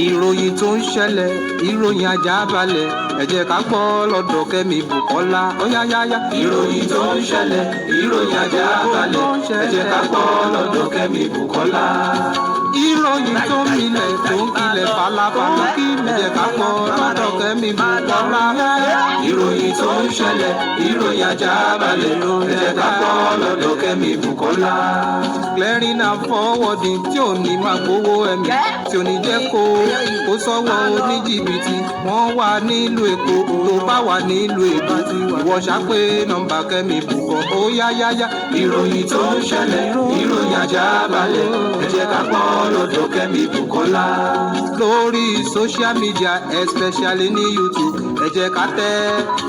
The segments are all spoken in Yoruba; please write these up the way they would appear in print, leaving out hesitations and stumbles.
ìròyìn tó ń ṣẹlẹ̀ ìròyìn àjàbalẹ̀ ẹ jẹ́ ká gbọ́ lọ́dọ̀ Kẹ́mi Bùkọ́lá óyáyáyá. ìròyìn tó ń ṣẹlẹ̀ ìròyìn àjàbalẹ̀ ẹ jẹ́ ká gbọ́ lọ́dọ̀ Kẹ́mi Bùkọ́lá. ìròyìn tó ń milẹ̀ tó ń kilẹ̀ falafala ẹ jẹ́ ká gbọ́ lọ́dọ̀ Kẹ́mi Bùkọ́lá. ìròyìn tó ń ṣẹlẹ̀ ìròyìn àjàbalẹ̀ ẹ jẹ́ ká gbọ́ lọ́dọ̀ Kẹ́mi Bùkọ́lá. clearing and forwarding tí ò ní máa gbowó ẹ̀mí tí ò ní jẹ́ kó sọ́wọ́ oníjìbìtì wọ́n wà nílùú Èkó tó bá wà nílùú Èkó ìwọ ṣàpè nọ́mbà Kẹ́mi Bùkọ́ óyáyáyá. ìròyìn tó ń ṣẹlẹ̀ ìròyìn àjàbalẹ̀ ẹ jẹ́ ká gbọ́ lọ́dọ̀ Kẹ́mi Bùkọ́lá. lórí social media especially ní YouTube ẹ jẹ́ ká tẹ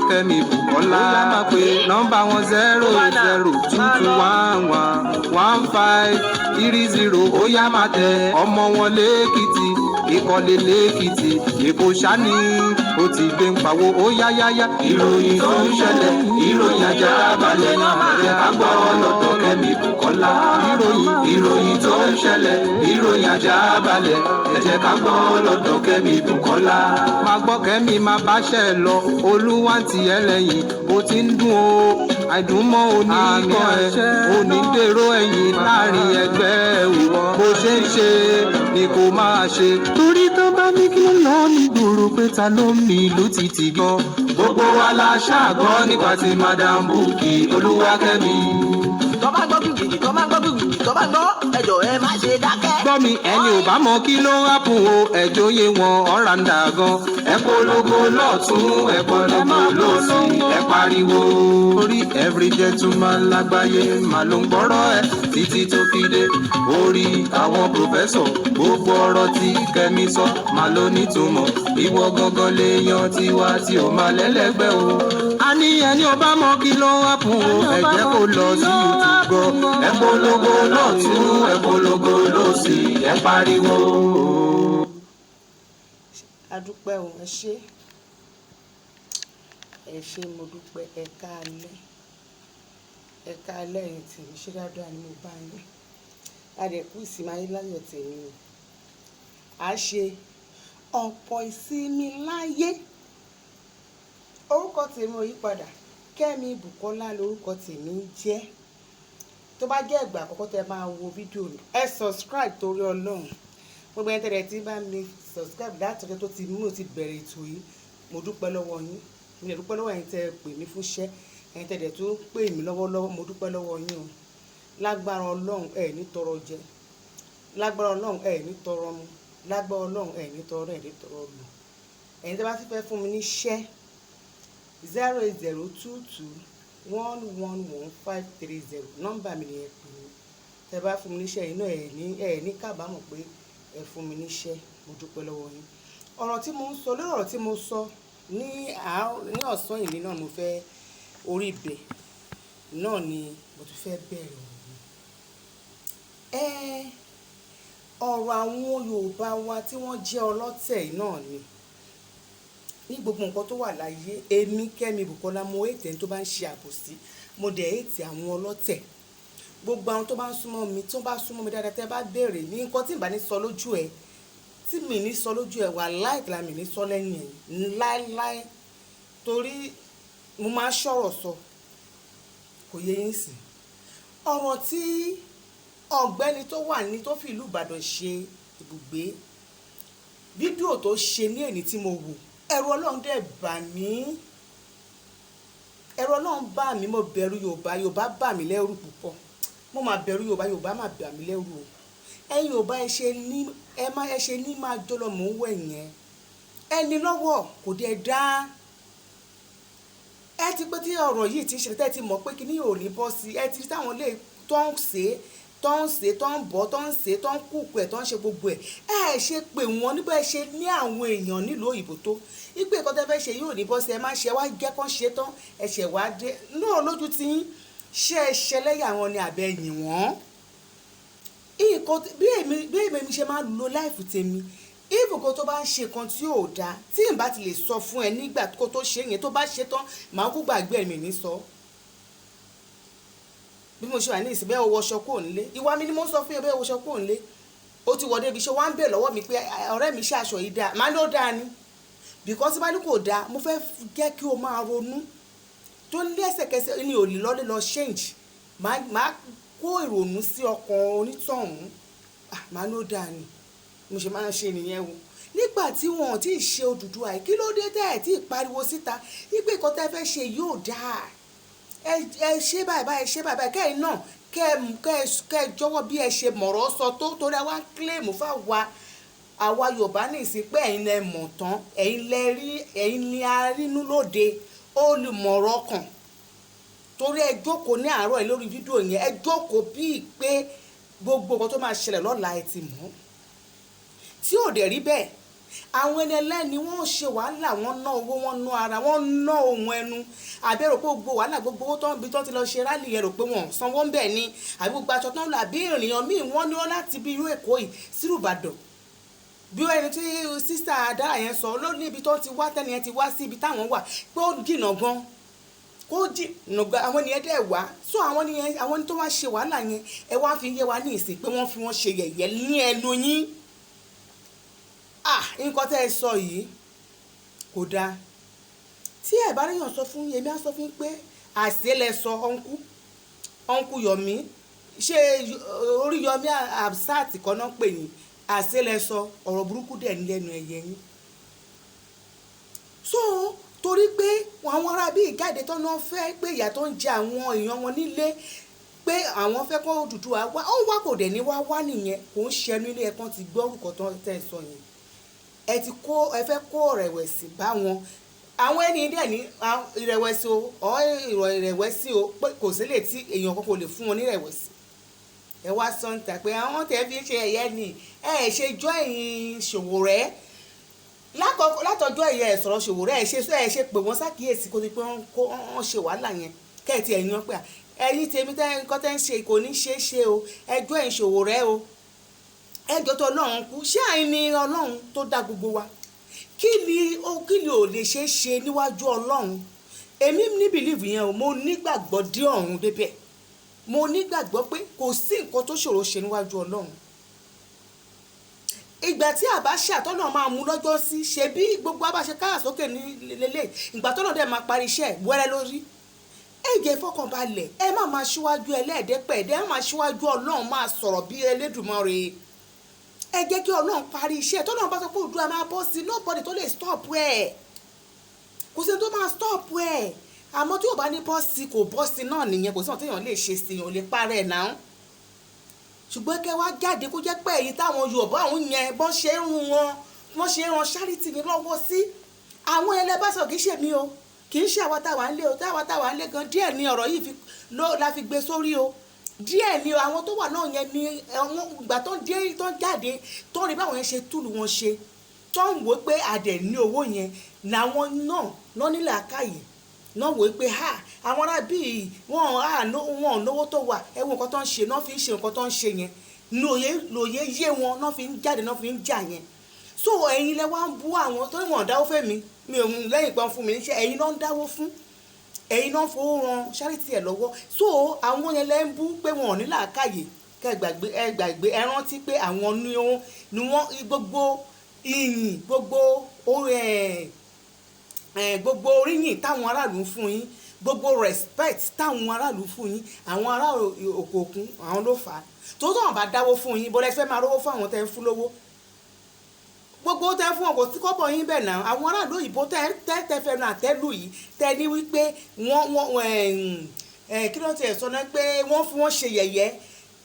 Kẹ́mi Bùkọ́lá. ó yá máa pè nọ́mbà wọn 08022111530 ó yá máa tẹ ọmọ wọn lẹ́kìtì ìkọlẹ̀ lẹ́kìtì Èkó ṣáni ó ti gbé ń pawó ó yáyáyá. ìròyìn tó ń ṣẹlẹ̀ ìròyìn àjàbalẹ̀ ẹ jẹ́ ká gbọ́ lọ́dọ̀ Kẹ́mi Bùkọ́lá. ìròyìn tó ń ṣẹlẹ̀ ìròyìn àjàbalẹ̀ ẹ jẹ́ ká gbọ́ lọ́dọ̀ Kẹ́mi Bùkọ́lá. máa gbọ́ Kẹ́mi máa báṣẹ́ lọ Olúwa ti ẹlẹ́yìn ó ti ń dún o àìdùnmọ́ oníkọ́ ẹ onídèrò ẹ̀yìn láàrin ẹgbẹ́ òwò bó ṣe ń ṣe ni kò máa ṣe. torí tó bá ní kí ló ní gbòòrò pé ta ló ń mi ìlú títì gan. gbogbo wa la ṣàgọ́ nípa ti Madam Bukky Olúwakẹ́mi. tó bá gbọ́ gbìgbì tó bá gbọ́ gbìgbì tó bá gbọ́ ẹjọ́ ẹ má ṣe dákẹ́. gbọ́ mi ẹni ò bá mọ kí ló ń hápùn o ẹjọ́ yé wọn ọ̀ràǹdà gan. ẹ polongo lọ́tún ẹ polongo lọ́sì ẹ pariwo. orí every gentleman lágbàáyé máa ló ń gbọ́rọ̀ ẹ títí tó fi dé orí àwọn pòfẹ́sọ̀ gbogbo ọ̀rọ̀ tí Kẹ́mi sọ máa ló nítumọ̀ ìwọ gangan léèyàn tiwa tí ó máa lẹ́lẹ́gbẹ́ o. a ní ẹni ò bá mọ kí ló ń hápùn o ẹ jẹ́ kó lọ sí YouTube gan. ẹ polongo lọ́tún ẹ polongo lọ́sì ẹ pariwo. adúpẹ́ o ẹ ṣé mo dúpẹ́ ẹ káalẹ́ yìí tèmi ṣé dáadáa ni mo bá yín adẹ̀kú ìsinmi ayé láyọ̀ tèmi o a ṣe ọ̀pọ̀ ìsinmi láyé. orúkọ tèmi ò yí padà Kẹ́mi Bùkọ́lá lórúkọ tèmi jẹ́. tó bá jẹ́ ìgbà àkọ́kọ́ tẹ́ máa wo fídíò mi ẹ subscribe torí Ọlọ́run gbogbo ẹni tẹ́lẹ̀ tí bá mi subscribe láti ọjọ́ tó ti mú ti bẹ̀rẹ̀ ètò yìí mo dúpẹ́ lọ́wọ́ yín mo lè dúpẹ́ lọ́wọ́ ẹ̀yin tẹ́ pè mí fún iṣẹ́ ẹ̀yin tẹ́lẹ̀ tó pè mí lọ́wọ́lọ́wọ́ mo dúpẹ́ lọ́wọ́ yín o. lágbára Ọlọ́run ẹ̀ ní tọrọ jẹ lágbára Ọlọ́run ẹ̀ ní tọrọ mu lágbára Ọlọ́run ẹ̀ ní tọrọ lò ẹ̀yin tẹ́ bá ti fẹ́ fún mi níṣẹ́ 08022111530 nọ́mbà mi ni ẹ pè mí tẹ́ bá fún mi níṣẹ́ yìí náà ẹ̀ ní kábàámọ̀ pé ẹ fún mi níṣẹ́ mo dúpẹ́ lọ́wọ́ yín. ọ̀rọ̀ tí mo ń sọ lórí ọ̀rọ̀ tí mo sọ ní ọ̀sán ìní náà mo fẹ́ orí ibẹ̀ náà ni mo tún fẹ́ bẹ̀rẹ̀ ọ̀rọ̀ àwọn Yorùbá wa tí wọ́n jẹ́ ọlọ́tẹ̀ náà ni ní gbogbo nǹkan tó wà láyé èmi Kẹ́mi Bùkọ́lá mo ètè tó bá ń ṣe àbòsí mo dẹ̀ ètè àwọn ọlọ́tẹ̀ gbogbo àwọn tó bá ń súnmọ́ mi tó bá súnmọ́ mi dáadáa tẹ́ bá béèrè ní nǹkan tí ìbá ní sọ lójú ẹ̀ tí mi ní sọ lójú ẹ̀ wà láìpẹ́ mi ní sọ lẹ́yìn ẹ̀ láéláé torí mo máa ṣọ̀rọ̀ sọ kò yé yín sìn. ọ̀rọ̀ tí ọ̀gbẹ́ni tó wà ní tó fi ìlú Ìbàdàn ṣe ibùgbé fídíò tó ṣe ní èní tí mo wò ẹ̀rù Ọlọ́run dẹ̀ bà mí mo bẹ̀rù Yorùbá bà mí lẹ́rù púpọ̀ mo máa bẹ̀rù Yorùbá máa bà mí lẹ́rù o. ẹ̀yin Yorùbá ẹ ṣe ní máa jọlọ mò ń wẹ̀ yẹn ẹni lọ́wọ́ kò dé dá ẹ ti pé tí ọ̀rọ̀ yìí ti ṣẹlẹ̀ tẹ́ ti mọ̀ pé kí ni yóò ní bọ́ sí ẹ ti táwọn lè tó ń bọ̀ tó ń kúkú ẹ̀ tó ń ṣe gbogbo ẹ̀ ẹ ṣe pé wọ́n nígbà ẹ ṣe ní àwọn èèyàn nílùú òyìnbó tó ìpè kan tẹ́ fẹ́ ṣe yóò ní bọ́ sí ẹ má ṣe wá jẹ́ kán ṣe tán ẹ ṣẹ̀ wá dé náà lójú tí ṣe ẹ ṣẹlẹ́yà wọn ni àbẹ̀ yìn wọ́n. bí èmi ṣe máa lo láìfù tèmi ìbùkún tó bá ń ṣe kan tí ò dáa tí n bá ti lè sọ fún ẹ nígbà kó tó ṣe yẹn tó bá ṣe tán màá kú gbàgbé ẹ̀mí ní sọ. bí mo ṣe wà ní ìsìn bẹ́ẹ̀ wọṣọ kò nílé ìwà mi ni mo ń sọ fún yẹn bẹ́ẹ̀ wọṣọ kò nílé ó ti wọ̀ débi ṣe wá ń bẹ̀ lọ́wọ́ mi pé ọ̀rẹ́ mi ṣàṣọ yìí dáa máa ló dáa ni because bá ní kò dáa mo fẹ́ jẹ́ kí o máa ronú tó lẹ́sẹ̀kẹsẹ̀ ní òlì lọ́lé lọ change máa kó ìrònú sí ọkàn onítọ̀hún máa ló dáa ni mo ṣe máa ń ṣe nìyẹn o nígbà tí wọn ò tí ì ṣe Odùduwà kí ló dé tẹ́ ẹ̀ tí ì pariwo síta wípé nǹkan tẹ́ fẹ́ ṣe yóò dáa ẹ ṣe báyìí ṣe báyìí kẹ́yìn náà kẹ́ ẹ jọ̀wọ́ bí ẹ ṣe mọ̀rọ̀ sọ tó torí àwa ń kílèmù fáwa àwa Yorùbá ní ìsìn pé ẹ̀yin lẹ mọ̀ tán ẹ̀yin ni arínú lóde olùmọ̀rọ̀ kan torí ẹ jókòó ní àárọ̀ ẹ lórí fídíò yẹn ẹ jókòó bíi pé gbogbo nǹkan tó máa ṣẹlẹ̀ lọ́la ẹ ti mọ̀ tí ò dẹ̀ rí bẹ́ẹ̀ àwọn ẹni ẹlẹ́ni wọ́n ṣe wàhálà wọ́n ná owó wọ́n ná ara wọ́n ná ohun ẹnu àbẹ̀rò pé gbogbo wàhálà gbogbo owó tó ń bi tó ti lọ ṣe rálì yẹn rò pé wọ́n sanwó ń bẹ̀ ni àbí gbogbo aṣọ tó ń lò àbí ènìyàn míì wọ́n ní wọ́n láti bí irú Èkó yìí sírù Ìbàdàn bí ẹni tí sísá Dára yẹn sọ ló ní ibi tó ti wá tẹ́ni yẹn ti wá sí ibi táwọn wà pé ó jìnnà gan kó jìnnà gan àwọn ènìyàn dẹ̀ wá so àwọn tó wá ṣe wàhálà yẹn ẹ wá fi yé wa ní ìsìn pé wọ́n fi wọ́n ṣe yẹ̀yẹ́ ní ẹnu yín nǹkan tẹ́ ẹ sọ yìí kò dáa tí ẹ bá ríyàn sọ fún yẹmí á sọ fún pé àṣẹ lẹ sọ ọ̀nkú Yọ̀mí ṣé Oríyọmí Hamzat kan náà pè ní àṣẹ lẹ sọ ọ̀rọ̀ burúkú dẹ̀ ní lẹ́nu ẹ̀yẹ yín so torí pé àwọn ará bíi ìjáde tó náà fẹ́ pé ìyà tó ń jẹ àwọn èèyàn wọn nílé pé àwọn fẹ́ kó Odùduwà wá ó wá kò dẹ̀ ní wá nìyẹn kò ń ṣẹnu ilé ẹ̀kan ti gbọ́ orúkọ tó tẹ̀ sọ yẹn ẹ fẹ́ kó ìrẹ̀wẹ̀sì bá wọn àwọn ẹni dẹ̀ ní ìrẹ̀wẹ̀sì o ìrẹ̀wẹ̀sì o pé kò sí lè tí èèyàn kan kò lè fún wọn ní ìrẹ̀wẹ̀sì ẹ wá sọ ń tà pé àwọn tẹ̀ fi ń ṣe ẹ̀yẹ ni ẹ ṣe jọ ẹ̀yìn Ṣòwòrẹ́ látọjọ́ ẹ̀yẹ ẹ̀sọ̀rọ̀ Ṣòwòrẹ́ ẹ ṣe pé wọ́n ṣàkíyèsí kó ní pé wọ́n ṣe wàhálà yẹn kẹ́ẹ̀tì ẹ̀yìn pé ẹ̀yìn tèmi nǹkan tẹ́ ń ṣe kò ní ṣe é ṣe o ẹjọ́ ẹ̀yìn Ṣòwòrẹ́ o ẹjọ́ tó Ọlọ́run kú ṣé àìn ni Ọlọ́run tó dá gbogbo wa kí ni ò lè ṣe é ṣe níwájú Ọlọ́run èmi ní bìlíìfù yẹn o mo nígbàgbọ́ dé ọ̀run débẹ̀ mo nígbàgbọ́ pé kò sí nǹkan tó ṣòro ṣe níwájú Ọlọ́run ìgbà tí àbá ṣàtọ́nà máa mú lọ́jọ́ sí ṣe bí gbogbo abáṣe káyà sókè ní lélẹ̀ ìgbà tọ́nà dẹ̀ máa parí iṣẹ́ wẹ́rẹ́ lórí ẹ̀jẹ̀ fọkànbalẹ̀ ẹ má máa ṣíwájú ẹlẹ́ẹ̀dẹ́pẹ̀ẹ́dẹ́ ẹ má ṣíwájú Ọlọ́run máa sọ̀rọ̀ bí Elédùmarè ẹ jẹ́ kí Ọlọ́run parí iṣẹ́ tọ́lọ́run bá sọ pé Odùduwà máa bọ́ sí nobody tó lè stop ẹ̀ kò sí tó máa stop ẹ̀ àmọ́ tí ò bá ní bọ́ sí kò bọ́ sí náà nìyẹn kò sí ọ̀n téèyàn lè ṣe sí èèyàn lè parẹ́ ẹ̀ náà ṣùgbọ́n kẹ́ wá jáde kó jẹ́ pé èyí táwọn Yorùbá àwọn yẹn bọ́n ṣe ń run wọn wọ́n ṣe ń ran charity ní lọ́wọ́ sí àwọn ẹlẹ́bàṣọ̀ kì í ṣe mí o kì í ṣe àwa táwa ń lé o táwa ń lé gan díẹ̀ ní ọ̀rọ̀ yìí la fi gbé sórí o díẹ̀ ni àwọn tó wà náà yẹn ni àwọn ìgbà tó ń dé tó ń jáde tó ń rí báwọn yẹn ṣe túlù wọn ṣe tó ń wò pé àdẹ̀ ní owó yẹn làwọn náà nílẹ̀ àkáyè náà wò pé àwọn ará bíi wọn lówó tó wà ẹwọ nǹkan tó ń ṣe náà fi ń ṣe nǹkan tó ń ṣe yẹn lòye yé wọn náà fi ń jáde náà fi ń jà yẹn so ẹ̀yin lẹ wá ń bú àwọn tó wọn dáwó fẹ́ mi ò lẹ́yìn pọn fún mi níṣẹ́ ẹ̀yin náà ń dáwó fún ẹ̀yin náà fowó ran charity ẹ̀ lọ́wọ́ so àwọn yẹn lẹ́ ń bú pé wọn ò ní làákàyè kẹ́ ẹ gbàgbé ẹ rántí pé àwọn ni wọ́n gbogbo ìyìn gbogbo oríyìn táwọn aráàlú ń fún yín gbogbo respect táwọn aráàlú fún yín àwọn ará òkè òkun àwọn ló fà á tó tọ̀ wọ́n bá dáwó fún yín bọ́lá ẹ fẹ́ máa rówó fún àwọn tẹ́ ń fún lówó gbogbo tẹ́ fún ọkọ̀ tí kọ́bọ̀ yín bẹ̀ náà àwọn aráàlú òyìnbó tẹ́ fẹ́ náà tẹ́lù yìí tẹ́ ní wípé wọ́n kí ló ti ẹ̀ sọ náà pé wọ́n fún wọn ṣe yẹ̀yẹ́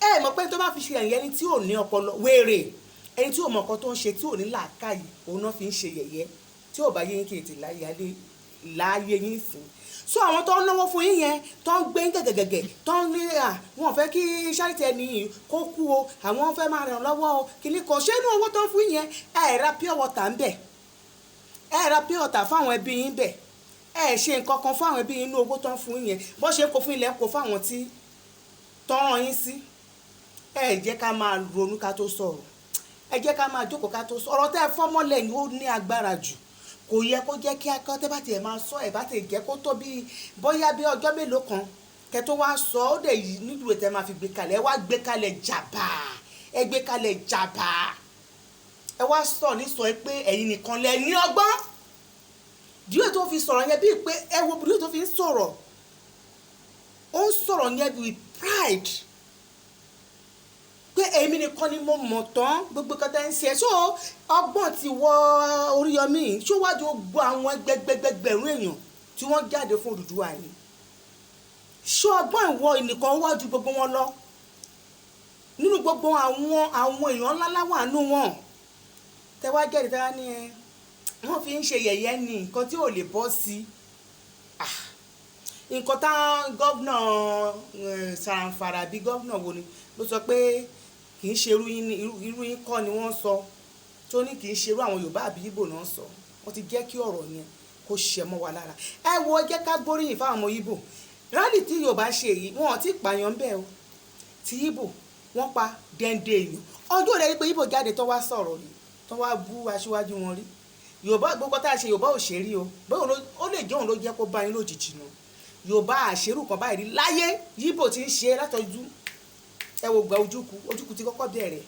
ẹ mọ̀ pé tó bá fi ṣe yẹ̀yẹ́ ni tí ò ní ọpọlọ wéèrè ẹni tí ò mọ̀ ọkọ tó ń ṣe tí ò ní làákàyè òun náà fi ń ṣe yẹ̀yẹ́ tí ò bá yé yín kí ètè láyé yín sìn so àwọn tó ń náwó fún yín yẹn tó ń gbé gẹ̀gẹ̀gẹ̀ tó ń ní wọn fẹ́ kí charity ẹni yìí kó kú o àwọn fẹ́ máa ràn lọ́wọ́ o kìíní kan ṣé inú owó tó ń fún yín yẹn ẹ ra pure water ń bẹ̀ ẹ ra pure water fáwọn ẹbí yín bẹ̀ ẹ ṣe nǹkan kan fáwọn ẹbí yín inú owó tó ń fún yín yẹn bó ṣe kó fún ilẹ̀ kó fáwọn tí tọ́ràn yín sí ẹ jẹ́ ká máa ronú ká tó sọ̀rọ̀ ẹ jẹ́ ká máa jókòó ká tó sọ̀rọ̀ tẹ́ ẹ fọ́mọ́lẹ̀ yìí ó ní agbára jù kò yẹ kó jẹ́ kí akọ́ tẹ́ bá tiẹ̀ máa sọ ẹ̀ bá tiẹ̀ jẹ́ kó tó bí bóyá bí ọjọ́ mélòó kan kẹ́ tó wá sọ ó dẹ̀ yìí nídùú tẹ́ máa fi gbé kalẹ̀ ẹ wá gbé kalẹ̀ jàbá ẹ gbé kalẹ̀ jàbá ẹ wá sọ ní sọ pé ẹ̀yin nìkan lẹ ní ọgbọ́n díẹ̀ tó fi sọ̀rọ̀ yẹn bíi pé ẹ wo díẹ̀ tó fi ń sọ̀rọ̀ ó ń sọ̀rọ̀ yẹn bíi pride pé èmi nìkan ni mo mọ̀ tán gbogbo kẹta ń ṣe so ọgbọ́n ti wọ Oríyọmí ṣó wájú gbọ́ àwọn ẹgbẹgbẹgbẹ̀rún èèyàn tí wọ́n jáde fún Odùduwà yìí ṣó ọgbọ́n ìwọ nìkan wájú gbogbo wọn lọ nínú gbogbo àwọn èèyàn ńláńlá wà nù wọn tẹwàá jáde tẹwàá ní ẹ wọ́n fi ń ṣe yẹ̀yẹ́ ní nǹkan tí ò lè bọ́ sí nǹkan táwọn gómìnà Sàràǹfàrà bíi gómìnà wo ni ló sọ pé kì í ṣe irú yín kọ́ ni wọ́n sọ tó ní kì í ṣe irú àwọn Yorùbá àbí Ìgbò náà sọ wọ́n ti jẹ́ kí ọ̀rọ̀ yẹn kó ṣẹ mọ́ wa lára ẹ wo jẹ́ ká gbóríyìn fáwọn ọmọ Ìgbò rálì tí Yorùbá ṣe yìí wọn ò tí ì pààyàn bẹ́ẹ̀ o ti Ìgbò wọ́n pa dẹ́ndé èèyàn ọjọ́ rẹ̀ pé Ìgbò jáde tó wá sọ̀rọ̀ rí tó wá bú aṣíwájú wọn rí Yorùbá gbogbo tá a ṣe Yorùbá ò ṣe rí o bẹ́ẹ̀ ó lè jẹ́ òun ló jẹ́ kó bá yín lójijì nù Yorùbá àṣerù kan báyìí rí láyé Ìgbò ti ń ṣe látọjú ẹ wo gba ojúkù ti kọ́kọ́ bẹ̀rẹ̀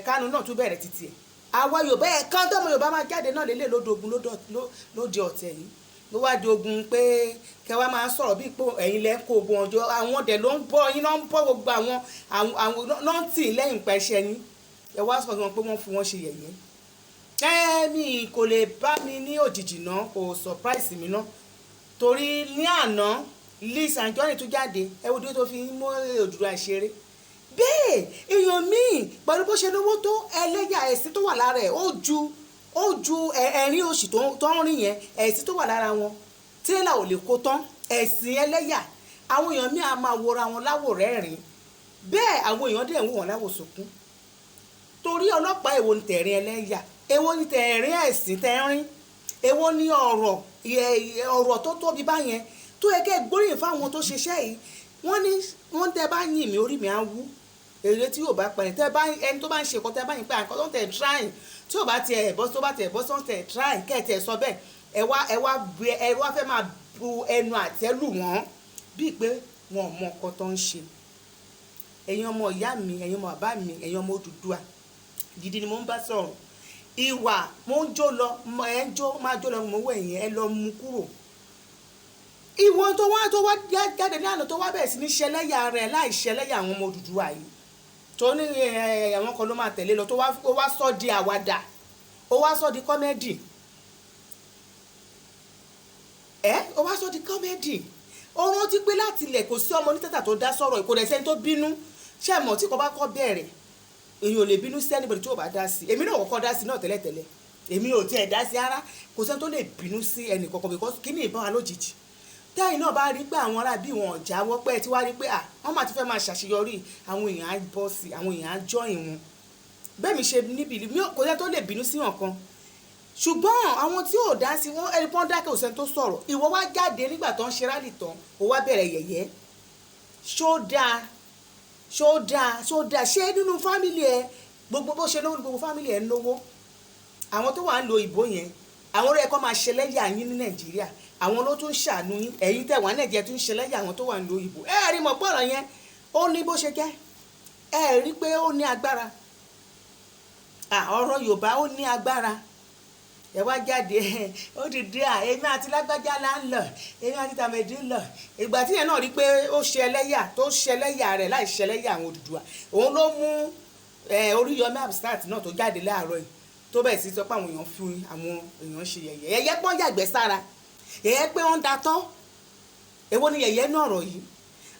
Kánú náà tún bẹ̀rẹ̀ títí ẹ̀ àwa Yorùbá ẹ̀ kán tọ́mọ Yorùbá máa jáde náà lélẹ̀ lódogun lóde ọ̀tẹ̀ yìí ló wá di ogun pé kẹwàá máa sọ̀rọ̀ bíi pé ẹ̀yin lẹ́ kó ogun ọjọ́ àwọn dẹ̀ ló ń bọ́ yín náà ń bọ́ gbogbo àwọn náà ń tì lẹ́yìn pẹ̀ṣẹ̀ yín ẹ wá sọ wọn pé wọ́n fún wọn ṣe yẹ̀yẹ́ mi kò lè bá mi ní òjijì náà kò surprise mi náà torí ní àná Liz Anjorin tún jáde ẹ wo dé tó fi mú Odùduwà ṣeré bẹ́ẹ̀ èèyàn míì pẹ̀lú bó ṣe lówó tó ẹlẹ́yà ẹ̀sìn tó wà lára ẹ̀ ó ju ẹ̀rín òṣì tó ń rìn yẹn ẹ̀sìn tó wà lára wọn tírélà ò lè kó tán ẹ̀sìn ẹlẹ́yà àwọn èèyàn míì á máa wọra wọn láwò rẹ́rìn bẹ́ẹ̀ àwọn èèyàn dẹ̀ ń wò wọn láwò sunkún torí ọlọ́pàá èwo ni tẹ̀rín ẹlẹ́yà èwo ni tẹ̀rín ẹ̀sìn tẹ̀rín èwo ni ọ̀rọ̀ tó tóbi báyẹn tó yẹ kẹ́ gbóríyìn fáwọn tó ṣiṣẹ́ yìí wọ́n tẹ́ bá yìn mí orí mi á wú èrè tí yóò bá pẹ̀lẹ́ tẹ́ bá ẹni tó bá ń ṣe nǹkan tẹ́ bá yìn pé àǹkan tó ń tẹ̀ trying tí ò bá tiẹ̀ bọ́ tó bá tiẹ̀ bọ́ tó ń tẹ̀ trying kẹ́ ẹ̀ tẹ̀ sọ bẹ́ẹ̀ ẹ wá fẹ́ máa bu ẹnu àtẹ́lù wọ́n bíi pé wọn ò mọ nǹkan tó ń ṣe ẹ̀yin ọmọ ìyá mi ẹ̀yin ọmọ bàbá mi ẹ̀yin ọmọ Odùduwà gidi ni mo ń bá sọ̀rọ̀ ìwà mo ń jó lọ ẹ̀ ń jó máa jó lọ mo wọ ẹ̀yìn ẹ lọ mú kúrò ìwọ̀n tó wá jáde ní àná tó wá bẹ̀rẹ̀ sí ní ṣẹlẹ́yà rẹ̀ láì ṣẹlẹ́yà àwọn ọmọ Odùduwà yìí tó ní àwọn kan ló máa tẹ̀lé lọ tó wá sọ di àwàdà ó wá sọ di kọ́mẹ́dì ó wá sọ di kọ́mẹ́dì ó rántí pé láti ilẹ̀ kò sí ọmọ onítẹ̀tà tó dá sọ̀rọ̀ kò dẹ̀ sẹ́ni tó bínú ṣé ẹ mọ̀ tí kò bá kọ́ bẹ̀rẹ̀ èyàn ò lè bínú sí anybody tí ò bá dá sí èmi náà kọ́kọ́ dá sí náà tẹ́lẹ̀tẹ́lẹ̀ èmi ò tiẹ̀ dá sí ara kò sẹ́ni tó lè bínú sí ẹnì kankan because kí ni ìbọn wa lójijì tẹ́yìn náà bá rí pé àwọn ará bí wọn jáwọ́ pé tí wá rí pé wọ́n máa ti fẹ́ máa ṣàṣeyọrí àwọn èèyàn á bọ́ sí àwọn èèyàn á join wọn bẹ́ẹ̀ mi ṣe níbi kò sẹ́ni tó lè bínú sí ọ̀kan ṣùgbọ́n àwọn tí ò dá sí wọn ẹni pọ́n dákẹ́ òsẹ́ni tó sọ̀rọ̀ ìwọ wá jáde nígbà tó ń ṣe rálì tán ó wá bẹ̀rẹ̀ yẹ̀yẹ́ ṣó dáa ṣé nínú fámìlì ẹ gbogbo bó ṣe lówó gbogbo fámìlì ẹ ń lówó àwọn tó wà ń lo ìbò yẹn àwọn ọ̀rẹ́ ẹ̀kọ́ máa ṣẹlẹ́yà yín ní Nàìjíríà àwọn ló tún ṣàánú yín ẹ̀yin tẹ̀ wá Nàìjíríà tún ṣẹlẹ́yà àwọn tó wà ń lo ìbò rí mọ̀ pọ̀rọ̀ yẹn ó ní bó ṣe jẹ́ rí pé ó ní agbára ọ̀rọ̀ Yorùbá ó ní agbára ẹ wá jáde ó ti dé èmi àti lágbájá là ń lọ èmi àti tàmẹ̀dì ń lọ ìgbà tí yẹn náà rí pé ó ṣẹlẹ́yà tó ṣẹlẹ́yà rẹ̀ láì ṣẹlẹ́yà àwọn Odùduwà òun ló mú Oríyọmí Hamzat náà tó jáde láàárọ̀ yìí tó bẹ̀rẹ̀ sí sọ pé àwọn èèyàn fún àwọn èèyàn ṣe yẹ̀yẹ́ pọ́n yàgbẹ́ sára yẹ̀yẹ́ pé wọ́n ń datọ́ èwo ni yẹ̀yẹ́ náà ọ̀rọ̀ yìí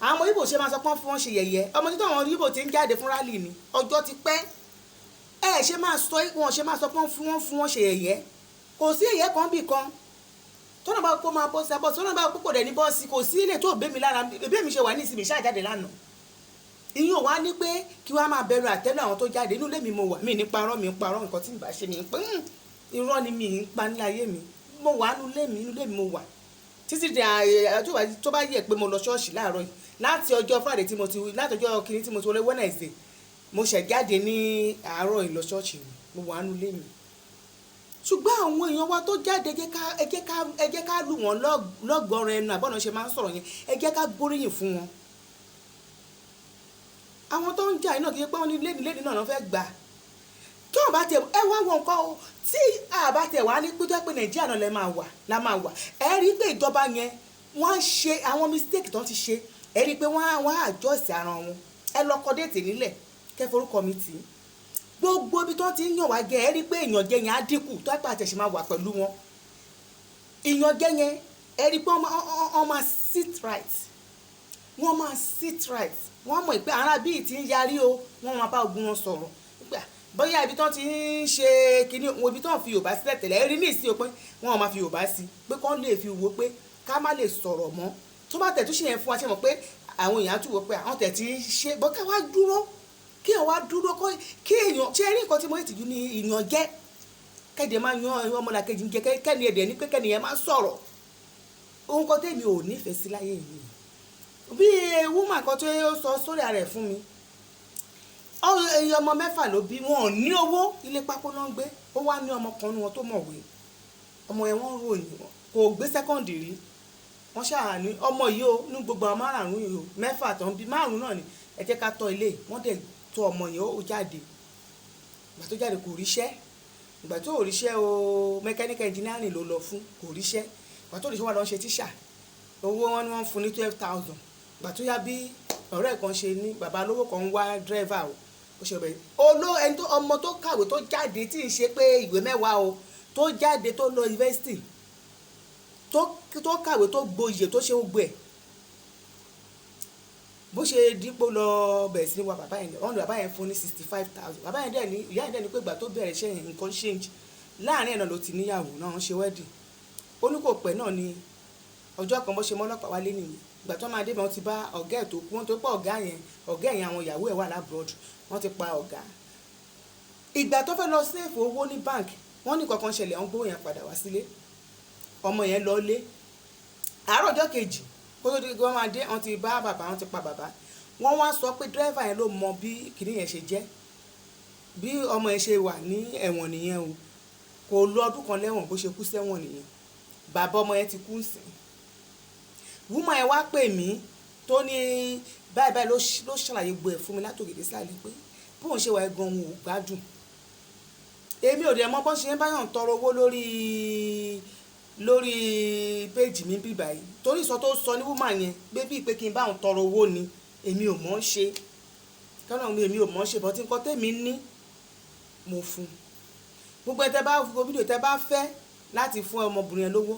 àwọn ọmọ Ìgbò ṣe máa sọ pé wọ́n fún wọn ṣe yẹ̀yẹ́ ọmọ títọ́ àwọn Ìgbò ti ń jáde fún rálì ni ọjọ́ ti pẹ́ ṣe máa sọ wọn ṣe máa sọ pé wọ́n fún wọn ṣe yẹ̀yẹ́ kò sí yẹ̀yẹ́ kan bì kan tọ́nà bá kó máa bọ́sí abọ́sí tọ́nà bá kókò dẹ̀ ní bọ́sí kò sí ilé tó bẹ́ mi lára bẹ́ẹ̀ mi ṣe wà ní ìsinmi ṣáàjáde lánàá ìyún wa ní pé kí wọ́n máa bẹ̀rù àtẹ́lẹ̀ àwọn tó jáde inú ilé mi mo wà mí ní parọ́ nǹkan tí mi bá ṣe mi ń pẹ́ irọ́ ni mi ń pa ní ayé mi mo wà nínú ilé mi mo wà títí di tó bá yẹ pé mo lọ ṣọ́ọ̀ṣì láàárọ̀ yìí láti ọjọ́ Friday láti ọjọ́ kìíní tí mo ti wọlé Wednesday mo ṣẹ̀ jáde ní àárọ̀ ìlọ ṣọ́ọ̀ṣì mo wà nínú ilé mi ṣùgbọ́n àwọn èèyàn wa tó jáde ẹ jẹ́ ká lù wọ́n lọ́gọ́rùn ẹnu àbọ̀nà ṣe máa ń sọ̀rọ̀ yẹn ẹ jẹ́ ká gbóríyìn fún wọn. àwọn tó ń jà iná kì í pé wọ́n ní lédi náà fẹ́ gbà tí wọ́n bá tẹ̀ ẹ wá wọn kọ́ o tí àbá tẹ̀ wá ní pípẹ́ pé nàìjíríà náà la máa wà ẹ rí i pé ìjọba yẹn wọ́n ṣe àwọn mistake tó ti ṣe ẹ rí i pé wọ́n á adjust ara wọn ẹ lọ kọ déètì nílẹ̀ kẹ́ forúkọ mi tì í gbogbo ibi tó ti ń yàn wá gẹ ẹ rí i pé ìyànjẹ yẹn á dínkù tó àpá àtẹ̀sí máa wà pẹ̀lú wọn ìyànjẹ yẹn ẹ rí i pé wọ́n máa sit right wọ́n mọ̀ pé ara bíi ti ń yarí o wọ́n máa bá ogun wọn sọ̀rọ̀ bóyá ibi tó ti ń ṣe kinní ibi tó ń fi Yorùbá sílẹ̀ tẹ̀lé ẹ rí ní ìsìn o pé wọ́n máa fi Yorùbá sí pé kán lè fi wo pé ká má lè sọ̀rọ̀ mọ́ tó bá tẹ̀ tó ṣe yẹn fún wa ṣe mọ̀ pé àwọn èèyàn á tún wò pé àwọn tẹ̀ ti ń ṣe bọ́ ká wá dúró kí ẹ̀ wá dúró kí èèyàn ṣe rí nǹkan tí mo rí tìjú ní ìyàn jẹ́ kẹ́dẹ̀ máa yan ọmọlàkejì ń jẹ kẹ́ni ẹ̀dẹ̀ ní pé kẹ́ni ẹ̀ máa sọ̀rọ̀ ohun kan tèmi ò nífẹ̀ẹ́ sí láyé yìí bí woman kan tó sọ sórí ara ẹ̀ fún mi ọmọ 6 ló bí wọn ò ní owó ilé pákó náà ń gbé ó wá ní ọmọ kan ní wọn tó mọ̀wé ọmọ yẹn wọ́n ròyìn kò gbé sẹ́kọ̀ndì rí wọ́n ṣáà ní ọmọ yìí ó ní gbogbo àwọn márùn-ún yìí ó 6 tó ń bí 5 náà ni ẹ jẹ́ ká tọ́ ilé wọ́n dẹ̀ tó ọmọ yẹn ó jáde ìgbà tó jáde kò ríṣẹ́ ìgbà tó ríṣẹ́ o mechanical engineering ló lọ fún kò ríṣẹ́ ìgbà tó ríṣẹ́ wà lọ ṣe tíṣà owó wọn ni wọ́n fún ní 12,000 ìgbà tó yá bí ọ̀rẹ́ kan ṣe ní bàbá lówó kan ń wá dírẹ́fà o ó ṣe bẹ̀rẹ̀ ẹni tó ọmọ tó kàwé tó jáde tí ì ṣe pé ìwé 10 o tó jáde tó lọ yunifásitì tó kàwé tó gboyè tó ṣe gbogbo ẹ̀ bó ṣe dípò lọ bẹ̀rẹ̀ sí ní wa bàbá yẹn wọ́n lọ bàbá yẹn fún ní 65,000 bàbá yẹn dẹ̀ ní ìyá yẹn dẹ̀ ní pé ìgbà tó bẹ̀rẹ̀ iṣẹ́ yẹn nǹkan change láàrin ẹ̀ náà ló ti níyàwó náà ń ṣe wedding ó ní kò pẹ́ náà ni ọjọ́ kan bó ṣe mọ́lọ́pàá wálé nìyí ìgbà tó máa dé bá wọn ti bá ọ̀gá ẹ̀ tó kú wọn tó pọ̀ ọ̀gá yẹn àwọn ìyàwó ẹ̀ wà lábúrọ̀dù wọ́n ti pa ọ̀gá ìgbà tó fẹ́ lọ sèfù owó ní bank wọ́n ní kankan ṣẹlẹ̀ wọ́n gbówó yẹn padà wá sílé ọmọ yẹn lọ lé àárọ̀ ọjọ́ kejì kó tó di wọ́n máa dé wọ́n ti bá bàbá wọ́n ti pa bàbá wọ́n wá sọ pé dírẹ́fà yẹn ló mọ bí kìnní yẹn ṣe jẹ́ bí ọmọ yẹn ṣe wà ní ẹ̀wọ̀n nìyẹn o kò lọ ọdún kan lẹ́wọ̀n bó ṣe kú sẹ́wọ̀n nìyẹn bàbá ọmọ yẹn ti kú sí wúmọ̀ ẹ̀ wá pè mí tó ní báyìí ló ṣàlàyé gbọ́ ẹ̀ fún mi látòkè dé sálẹ̀ pé bóun ṣe wà ẹ̀ gan-an ò gbádùn èmi ò dẹ̀ mọ̀ bó ṣe ń báyọ̀ ń tọrọ owó lórí péjì mi bí báyìí torí sọ tó sọ ní wúmọ̀ yẹn bébí pé kí n bá òun tọrọ owó ni èmi ò mọ̀ ń ṣe kánà èmi ò mọ̀ ń ṣe bọ́tí nǹkan tèmi ní mo fún gbogbo ẹ̀ tẹ́ bá fídíò tẹ́ bá fẹ́ láti fún ọmọbìnrin yẹn lówó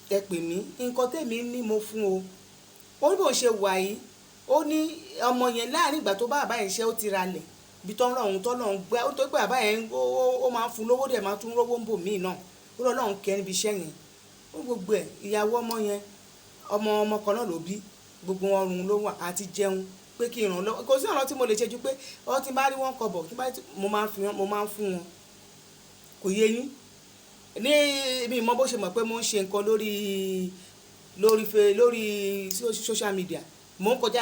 ẹ pè mí nǹkan tèmi ní mo fún o ó ní bó ṣe wà yìí ó ní ọmọ yẹn láàrin ìgbà tó bá bàbá yẹn ṣe ó ti ralẹ̀ ibi tó ń rọrùn tó lọ́n gbẹ́ ó tó pé bàbá yẹn ó máa ń fún lówó dẹ̀ máa tún rówó ń bò míì náà ó lọ́ lọ́n kẹ́ níbi iṣẹ́ yẹn ó gbogbo ẹ̀ ìyàwó ọmọ yẹn ọmọ kan náà ló bí gbogbo ọrùn ló wà àti jẹun pé kí n ràn lọ́wọ́ kò sí ọ̀nà tí mo lè ṣe ju pé ọ ti bá rí wọn kọ bọ̀ mo máa ń fún wọn kò yé yín ní mi mọ bó ṣe mọ̀ pé mo ń ṣe nǹkan lórí social media mo ń kọjá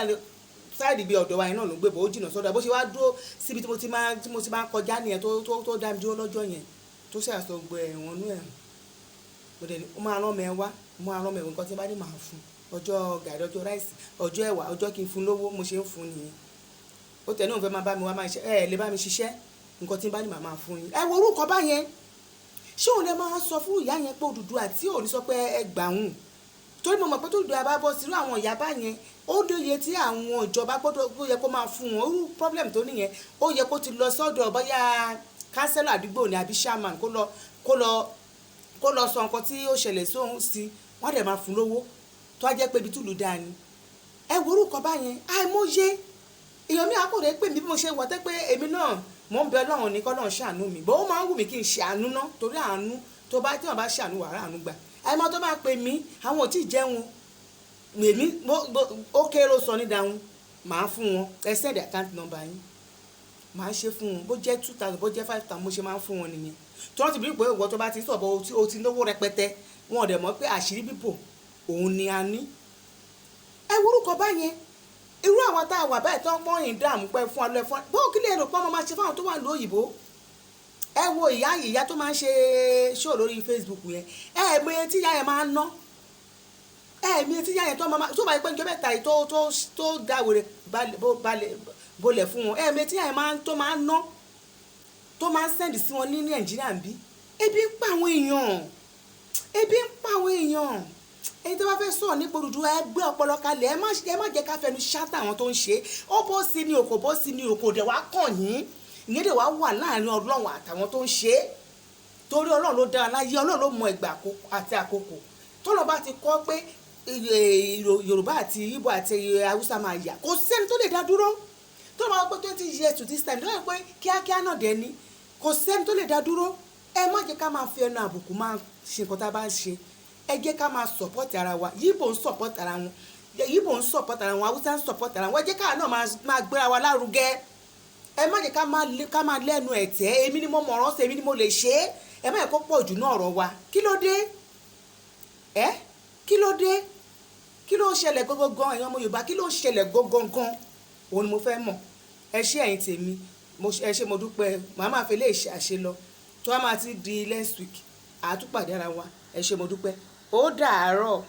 sáìdì bíi ọ̀dọ̀ wa yẹn náà ló ń gbé bọ̀ ó jìnnà sọ́dọ̀ bó ṣe wá dúró síbi tí mo ti máa ń kọjá nìyẹn tó dá mi dúró lọ́jọ́ yẹn tó ṣe àsọgbọ ẹ̀wọ̀n nú ẹ̀rùn mo dẹ̀ ní ó máa rán mi wá mo máa rán mi nǹkan tí bá ní màá fún ọjọ́ gàrí ọjọ́ ráìsì ọjọ́ ẹ̀wà ọjọ́ kí n fún lówó mo ṣe ń fún nìyẹn ó tẹ̀ náà fẹ́ máa bá mi wá máa ṣe lè bá mi ṣiṣẹ́ nǹkan tí bá ní màá fún yín ẹ wo orúkọ báyẹn ṣé òun lè máa sọ fún ìyá yẹn pé Odùduwà tí òun sọ pé ẹ gbà hùn torí mo mọ̀ pé tó dùn àbá bọ́ sírú àwọn ìyá bá yẹn ó dóye tí àwọn ìjọba gbọ́dọ̀ ó yẹ kó máa fún wọn irú problem tó nìyẹn ó yẹ kó ti lọ sọ́dọ̀ bóyá kánsẹ́lọ̀ àdúgbò ní àbí chairman kó lọ sọ nǹkan tí ó ṣẹlẹ̀ sóhun sí wọ́n dẹ̀ máa fún lówó tó á jẹ́ pé ibi túlù dáa ni ẹ wo orúkọ báyẹn àìmọye èèyàn mi àkòrè pé mi bí mo ṣe wọ tẹ́ pé èmi náà mo ń bẹ Ọlọ́run ní kọ́ náà ṣàánú mi bó máa ń wù mí kí n ṣàánú ná torí àánú tí wọ́n bá ṣàánú wàrà àánú gbà àìmọ́ tó bá pè mí àwọn ò tí ì jẹun èmi ó kéré sọ ní dáhùn màá fún wọn ẹ send account number yín màá ṣe fún wọn bó jẹ́ 2,000 bó jẹ́ 5,000 mo ṣe máa ń fún wọn nìyẹn tí wọ́n ti bí pé ìwọ tó bá ti sọ̀bọ̀ o ti lówó rẹpẹtẹ wọn ò dẹ̀ mọ̀ pé àṣírí bíbò òun ni a ní ẹ wúrúkọ báyẹn irú àwọn tá a wà báyìí tó ń pọ́n yìí dààmú pẹ́ fún alẹ́ fún bó kí lè rò pé ọmọ máa ṣe fáwọn tó wà lóyìnbó ẹ wo ìyá tó máa ń ṣe show lórí Facebook yẹn mọ iye tí ìyá yẹn máa ń ná mọ iye tí ìyá yẹn tó máa tó bá yẹ pé njọ́ mẹ́ta yìí tó dáwèrè bolẹ̀ fún wọn mọ iye tí ìyá yẹn tó máa ń ná tó máa ń sẹ́ndì sí wọn ní Nàìjíríà ń bí ebi ń pa àwọn èèyàn ẹni tó bá fẹ́ sọ̀rọ̀ nípa Odùduwà ẹ gbé ọpọlọ kalẹ̀ ẹ má jẹ́ ká fẹnu ṣáàtà àwọn tó ń ṣe ó bó sí ni òkò bó sí ni òkò dẹ̀ wá kàn yín ìyẹn dẹ̀ wá wà láàrin Ọlọ́run àtàwọn tó ń ṣe torí Ọlọ́run ló dára láyé Ọlọ́run ló mọ ìgbà àti àkókò tọ́lọ́ bá ti kọ́ pé Yorùbá àti Ìgbò àti Haúsá máa yà kò sẹ́ni tó lè dá dúró tó máa pé 20 years to this time tó yẹ pé kíákíá náà dẹ̀ ni kò sẹ́ni tó lè dá dúró ẹ má jẹ́ ká máa fi ẹnu àbùkù máa ṣe nǹkan tá a bá ń ṣe ẹ jẹ́ ká máa support ara wa Yíbò ń support ara wọn Haúsá ń support ara wọn ẹ jẹ́ ká náà máa gbéra wa lárugẹ ẹ má jẹ́ ká máa lẹ́nu ẹ̀tẹ́ èmi ni mo mọ̀ràn ṣe èmi ni mo lè ṣe ẹ má yẹ kó pọ̀ jù náà ọ̀rọ̀ wa kí ló dé kí ló ṣẹlẹ̀ gógógan ẹ̀yin ọmọ Yorùbá kí ló ṣẹlẹ̀ gógógan òun ni mo fẹ́ mọ̀ ẹ ṣé ẹ̀yin tèmi ẹ ṣé mo dúpẹ́ màmá fi lè ṣe àṣẹ lọ tó a máa ti di next week àtúpàdé ara wa ẹ ṣé mo dúpẹ́ ó dàárọ̀.